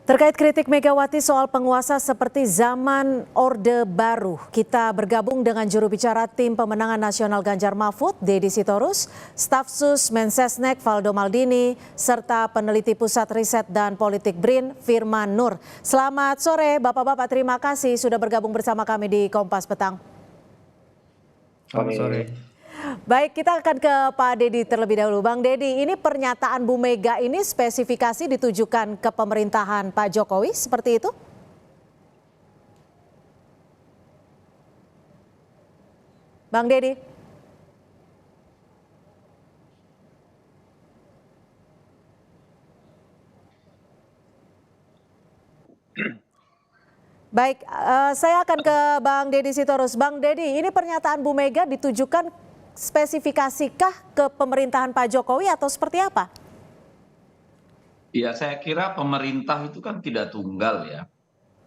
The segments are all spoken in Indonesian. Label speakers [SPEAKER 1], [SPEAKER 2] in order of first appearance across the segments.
[SPEAKER 1] Terkait kritik Megawati soal penguasa seperti zaman Orde Baru, kita bergabung dengan juru bicara tim pemenangan nasional Ganjar Mahfud, Deddy Sitorus, staf sus Mensesnek Valdo Maldini, serta peneliti Pusat Riset dan Politik BRIN Firman Nur. Selamat sore Bapak-Bapak, terima kasih sudah bergabung bersama kami di Kompas Petang.
[SPEAKER 2] Selamat sore.
[SPEAKER 1] Baik, kita akan ke Pak Deddy terlebih dahulu. Bang Deddy, ini pernyataan Bu Mega ini spesifikasi ditujukan ke pemerintahan Pak Jokowi, seperti itu? Bang Deddy. Baik, saya akan ke Bang Deddy Sitorus. Bang Deddy, ini pernyataan Bu Mega ditujukan spesifikasikah ke pemerintahan Pak Jokowi atau seperti apa?
[SPEAKER 2] Ya, saya kira pemerintah itu kan tidak tunggal ya.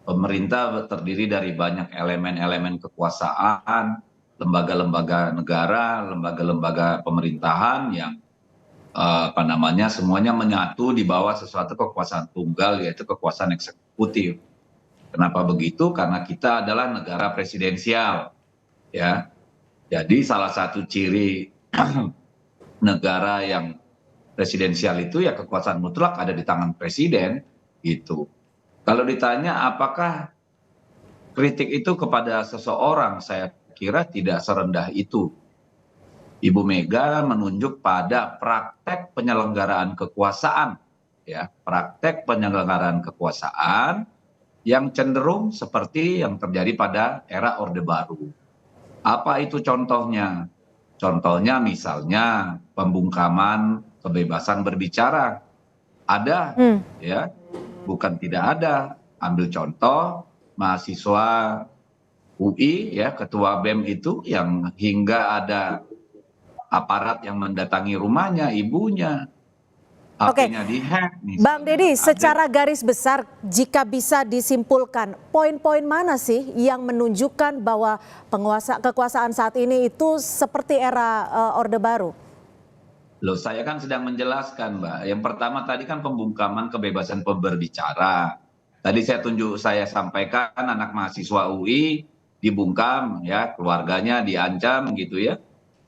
[SPEAKER 2] Pemerintah terdiri dari banyak elemen-elemen kekuasaan, lembaga-lembaga negara, lembaga-lembaga pemerintahan yang semuanya menyatu di bawah sesuatu kekuasaan tunggal, yaitu kekuasaan eksekutif. Kenapa begitu? Karena kita adalah negara presidensial, ya. Jadi salah satu ciri negara yang presidensial itu ya kekuasaan mutlak ada di tangan presiden gitu. Kalau ditanya apakah kritik itu kepada seseorang, saya kira tidak serendah itu. Ibu Mega menunjuk pada praktek penyelenggaraan kekuasaan, ya, praktek penyelenggaraan kekuasaan yang cenderung seperti yang terjadi pada era Orde Baru. Apa itu contohnya? Contohnya misalnya pembungkaman kebebasan berbicara. Ada, ya, bukan tidak ada. Ambil contoh mahasiswa UI, ya, ketua BEM itu yang hingga ada aparat yang mendatangi rumahnya, ibunya, HP-nya dihack.
[SPEAKER 1] Bang Deddy, secara garis besar jika bisa disimpulkan, poin-poin mana sih yang menunjukkan bahwa kekuasaan saat ini itu seperti era Orde Baru?
[SPEAKER 2] Loh, saya kan sedang menjelaskan, Mbak. Yang pertama tadi kan pembungkaman kebebasan berbicara. Tadi saya sampaikan anak mahasiswa UI dibungkam, ya, keluarganya diancam gitu ya.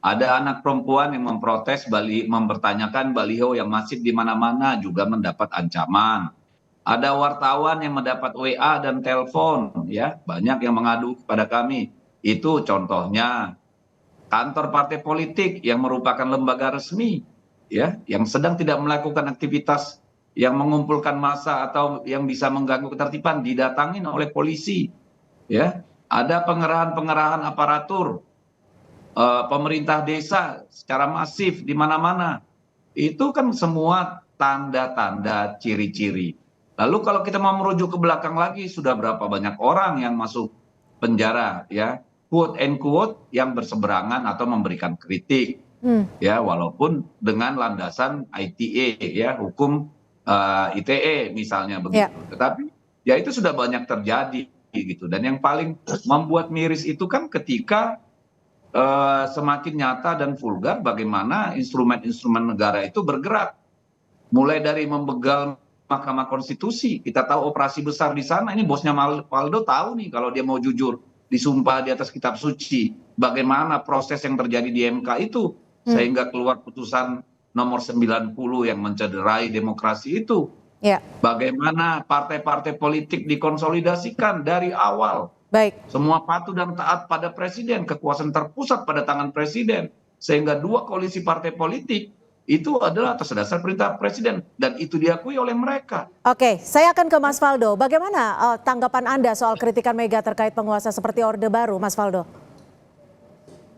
[SPEAKER 2] Ada anak perempuan yang memprotes mempertanyakan baliho yang masif di mana-mana juga mendapat ancaman. Ada wartawan yang mendapat WA dan telepon, ya, banyak yang mengadu kepada kami. Itu contohnya. Kantor partai politik yang merupakan lembaga resmi, ya, yang sedang tidak melakukan aktivitas yang mengumpulkan massa atau yang bisa mengganggu ketertiban didatangin oleh polisi, ya. Ada pengerahan aparatur pemerintah desa secara masif di mana-mana. Itu kan semua tanda-tanda ciri-ciri. Lalu kalau kita mau merujuk ke belakang lagi, sudah berapa banyak orang yang masuk penjara, ya, quote and quote, yang berseberangan atau memberikan kritik, ya, walaupun dengan landasan ITE, ya, hukum ITE misalnya begitu. Tetapi ya itu sudah banyak terjadi gitu. Dan yang paling membuat miris itu kan ketika semakin nyata dan vulgar bagaimana instrumen-instrumen negara itu bergerak. Mulai dari membegal Mahkamah Konstitusi, kita tahu operasi besar di sana, ini bosnya Valdo tahu nih kalau dia mau jujur, disumpah di atas kitab suci, bagaimana proses yang terjadi di MK itu, sehingga keluar putusan nomor 90 yang mencederai demokrasi itu. Bagaimana partai-partai politik dikonsolidasikan dari awal.
[SPEAKER 1] Baik.
[SPEAKER 2] Semua patuh dan taat pada presiden, kekuasaan terpusat pada tangan presiden. Sehingga dua koalisi partai politik itu adalah atas dasar perintah presiden. Dan itu diakui oleh mereka.
[SPEAKER 1] Oke, saya akan ke Mas Valdo. Bagaimana tanggapan Anda soal kritikan Mega terkait penguasa seperti Orde Baru, Mas Valdo?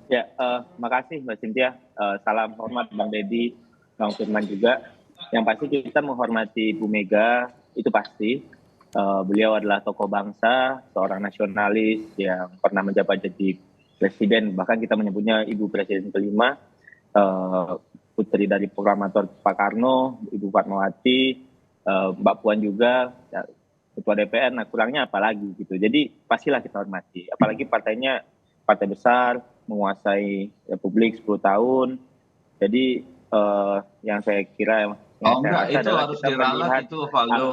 [SPEAKER 3] Ya, makasih Mbak Cynthia. Salam hormat Bang Deddy, Bang Firman juga. Yang pasti kita menghormati Bu Mega, itu pasti. Beliau adalah tokoh bangsa, seorang nasionalis yang pernah menjabat jadi presiden, bahkan kita menyebutnya Ibu Presiden kelima, putri dari proklamator Pak Karno, Ibu Fatmawati, Mbak Puan juga, Ketua DPR, nah kurangnya apa lagi gitu. Jadi pastilah kita hormati, apalagi partainya partai besar, menguasai Republik 10 tahun, jadi yang saya kira
[SPEAKER 2] itu harus diralat itu, Valdo.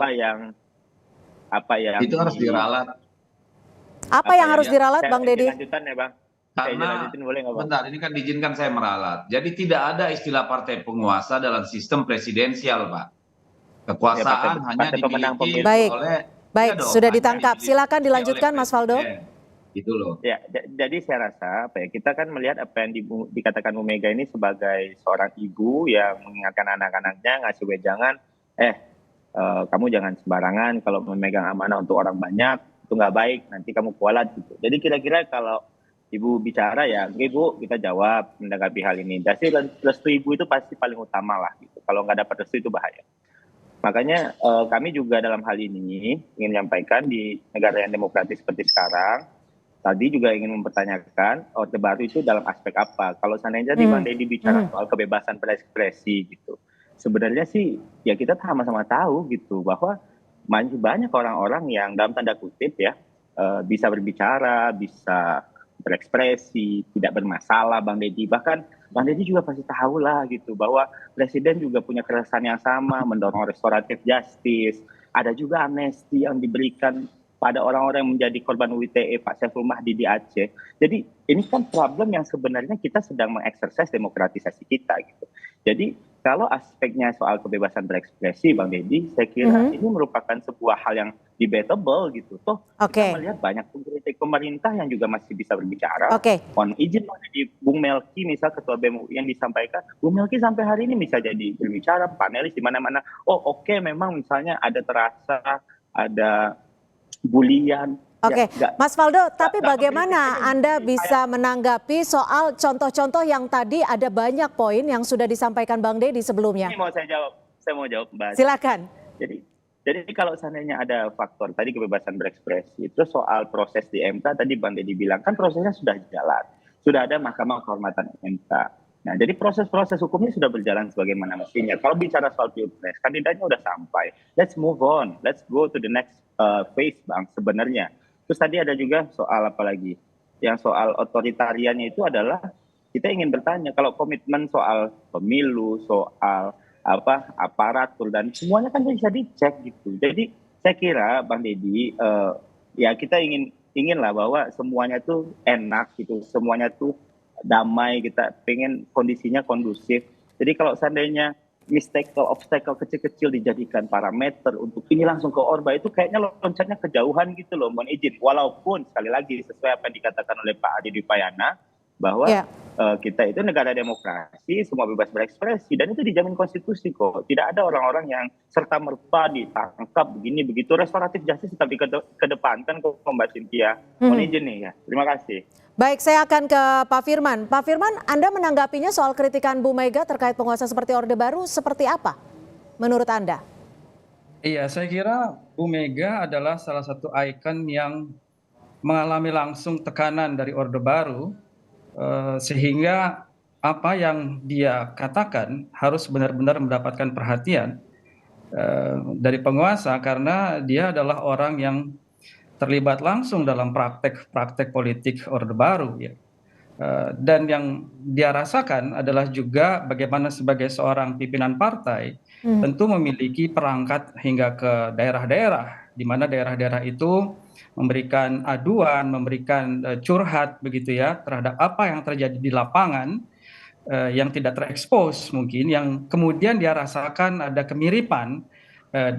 [SPEAKER 3] apa yang
[SPEAKER 2] Itu harus diralat.
[SPEAKER 1] Apa yang harus diralat, Bang Deddy?
[SPEAKER 3] Lanjutan ya Bang.
[SPEAKER 2] Karena,
[SPEAKER 3] Lanjutin boleh nggak Bang?
[SPEAKER 2] bentar, ini kan diizinkan saya meralat. Jadi tidak ada istilah partai penguasa dalam sistem presidensial, Pak. Kekuasaan
[SPEAKER 3] Ya,
[SPEAKER 2] hanya
[SPEAKER 3] partai pemenang
[SPEAKER 2] dimiliki
[SPEAKER 3] pemilu.
[SPEAKER 1] Baik.
[SPEAKER 2] oleh...
[SPEAKER 1] Baik,
[SPEAKER 2] Iya dong,
[SPEAKER 1] sudah
[SPEAKER 2] hanya
[SPEAKER 1] ditangkap.
[SPEAKER 2] dimiliki
[SPEAKER 1] Silakan dilanjutkan,
[SPEAKER 2] oleh
[SPEAKER 1] Mas Faldo.
[SPEAKER 2] presiden. Gitu loh.
[SPEAKER 3] Ya, jadi saya rasa apa ya, kita kan melihat apa yang dikatakan Bu Mega ini sebagai seorang ibu yang mengingatkan anak-anaknya, ngasih wejangan, kamu jangan sembarangan kalau memegang amanah untuk orang banyak, itu nggak baik, nanti kamu kualat gitu. Jadi kira-kira kalau ibu bicara ya, ibu kita jawab menanggapi hal ini. Jadi restu ibu itu pasti paling utama lah gitu. Kalau nggak dapat restu itu bahaya. Makanya kami juga dalam hal ini ingin menyampaikan di negara yang demokratis seperti sekarang, tadi juga ingin mempertanyakan Orde Baru itu dalam aspek apa. Kalau seandainya tadi Bang Deddy bicara soal kebebasan berekspresi gitu. Sebenarnya sih ya kita sama-sama tahu gitu bahwa masih banyak orang-orang yang dalam tanda kutip ya bisa berbicara, bisa berekspresi, tidak bermasalah Bang Deddy. Bahkan Bang Deddy juga pasti tahu lah gitu bahwa Presiden juga punya keresahan yang sama, mendorong restoratif justice. Ada juga amnesti yang diberikan pada orang-orang yang menjadi korban UITE, Pak Saiful Mahdi di Aceh. Jadi ini kan problem yang sebenarnya kita sedang mengeksersis demokratisasi kita gitu. Jadi kalau aspeknya soal kebebasan berekspresi Bang Deddy, saya kira ini merupakan sebuah hal yang debatable gitu. Toh kita melihat banyak pengkritik pemerintah yang juga masih bisa berbicara. Mohon izin di Bung Melki misal Ketua BEM UI yang disampaikan, Bung Melki sampai hari ini bisa jadi berbicara, panelis di mana-mana. Memang misalnya ada terasa, ada bulian.
[SPEAKER 1] Mas Faldo, tapi bagaimana Anda bisa menanggapi soal contoh-contoh yang tadi ada banyak poin yang sudah disampaikan Bang Deddy sebelumnya?
[SPEAKER 3] Ini saya mau jawab Mbak.
[SPEAKER 1] Silakan.
[SPEAKER 3] Jadi kalau seandainya ada faktor tadi kebebasan berekspresi, itu soal proses di MK tadi Bang Deddy bilang kan prosesnya sudah jalan, sudah ada Mahkamah Kehormatan MK. Nah, jadi proses-proses hukumnya sudah berjalan sebagaimana mestinya. Kalau bicara soal pilpres, kandidatnya sudah sampai. Let's move on, let's go to the next phase Bang sebenarnya. Terus tadi ada juga soal apa lagi? Yang soal otoritariannya itu adalah kita ingin bertanya kalau komitmen soal pemilu, soal aparatur dan semuanya kan bisa dicek gitu. Jadi saya kira Bang Deddy ya kita inginlah bahwa semuanya tuh enak gitu, semuanya tuh damai, kita pengen kondisinya kondusif. Jadi kalau seandainya obstacle kecil-kecil dijadikan parameter untuk ini langsung ke Orba itu kayaknya loncatnya kejauhan gitu loh, mohon izin. Walaupun sekali lagi sesuai apa yang dikatakan oleh Pak Adi Dwipayana bahwa kita itu negara demokrasi, semua bebas berekspresi dan itu dijamin konstitusi kok. Tidak ada orang-orang yang serta-merta ditangkap begini begitu. Restoratif justice tetap dikedepankan kok Mbak Cynthia. Mohon izin nih ya. Terima kasih.
[SPEAKER 1] Baik, saya akan ke Pak Firman. Pak Firman, Anda menanggapinya soal kritikan Bu Mega terkait penguasa seperti Orde Baru seperti apa menurut Anda?
[SPEAKER 4] Iya, saya kira Bu Mega adalah salah satu ikon yang mengalami langsung tekanan dari Orde Baru, sehingga apa yang dia katakan harus benar-benar mendapatkan perhatian dari penguasa karena dia adalah orang yang terlibat langsung dalam praktek politik Orde Baru ya. Dan yang dia rasakan adalah juga bagaimana sebagai seorang pimpinan partai tentu memiliki perangkat hingga ke daerah-daerah di mana daerah-daerah itu memberikan aduan, memberikan curhat begitu ya terhadap apa yang terjadi di lapangan yang tidak terekspos mungkin yang kemudian dia rasakan ada kemiripan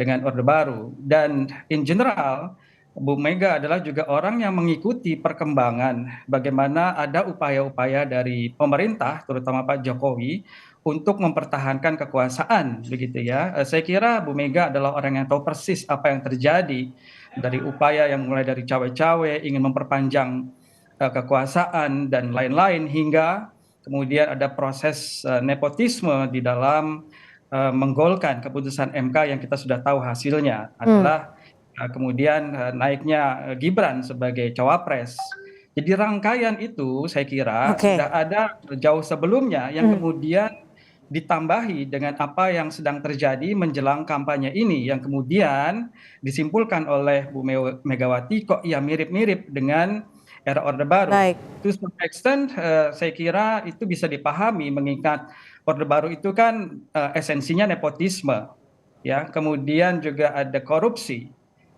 [SPEAKER 4] dengan Orde Baru dan in general Bu Mega adalah juga orang yang mengikuti perkembangan bagaimana ada upaya-upaya dari pemerintah, terutama Pak Jokowi, untuk mempertahankan kekuasaan, begitu ya. Saya kira Bu Mega adalah orang yang tahu persis apa yang terjadi dari upaya yang mulai dari cawe-cawe, ingin memperpanjang kekuasaan dan lain-lain hingga kemudian ada proses nepotisme di dalam menggolkan keputusan MK yang kita sudah tahu hasilnya adalah kemudian naiknya Gibran sebagai cawapres. Jadi rangkaian itu saya kira sudah ada jauh sebelumnya yang kemudian ditambahi dengan apa yang sedang terjadi menjelang kampanye ini yang kemudian disimpulkan oleh Bu Megawati kok ya mirip-mirip dengan era Orde Baru. To some extent saya kira itu bisa dipahami mengingat Orde Baru itu kan esensinya nepotisme ya, kemudian juga ada korupsi.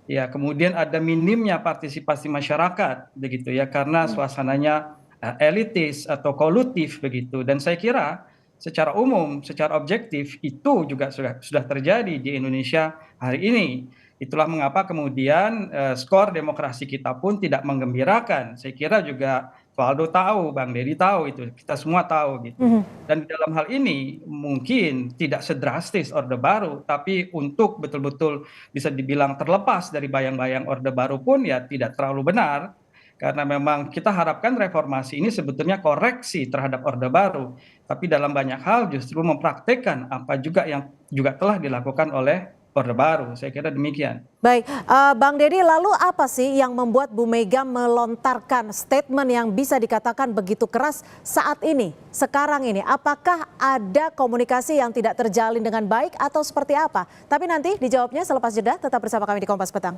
[SPEAKER 4] ya kemudian ada minimnya partisipasi masyarakat begitu ya karena suasananya elitis atau kolutif begitu, dan saya kira secara umum, secara objektif itu juga sudah terjadi di Indonesia hari ini. Itulah mengapa kemudian skor demokrasi kita pun tidak menggembirakan. Saya kira juga Valdo tahu, Bang Deddy tahu itu, kita semua tahu gitu. Dan dalam hal ini mungkin tidak sedrastis Orde Baru, tapi untuk betul-betul bisa dibilang terlepas dari bayang-bayang Orde Baru pun ya tidak terlalu benar. Karena memang kita harapkan reformasi ini sebetulnya koreksi terhadap Orde Baru, tapi dalam banyak hal justru mempraktekkan apa juga yang juga telah dilakukan oleh Orde Baru. Saya kira demikian.
[SPEAKER 1] Baik, Bang Deddy, lalu apa sih yang membuat Bu Mega melontarkan statement yang bisa dikatakan begitu keras saat ini, sekarang ini? Apakah ada komunikasi yang tidak terjalin dengan baik atau seperti apa? Tapi nanti dijawabnya selepas jeda, tetap bersama kami di Kompas Petang.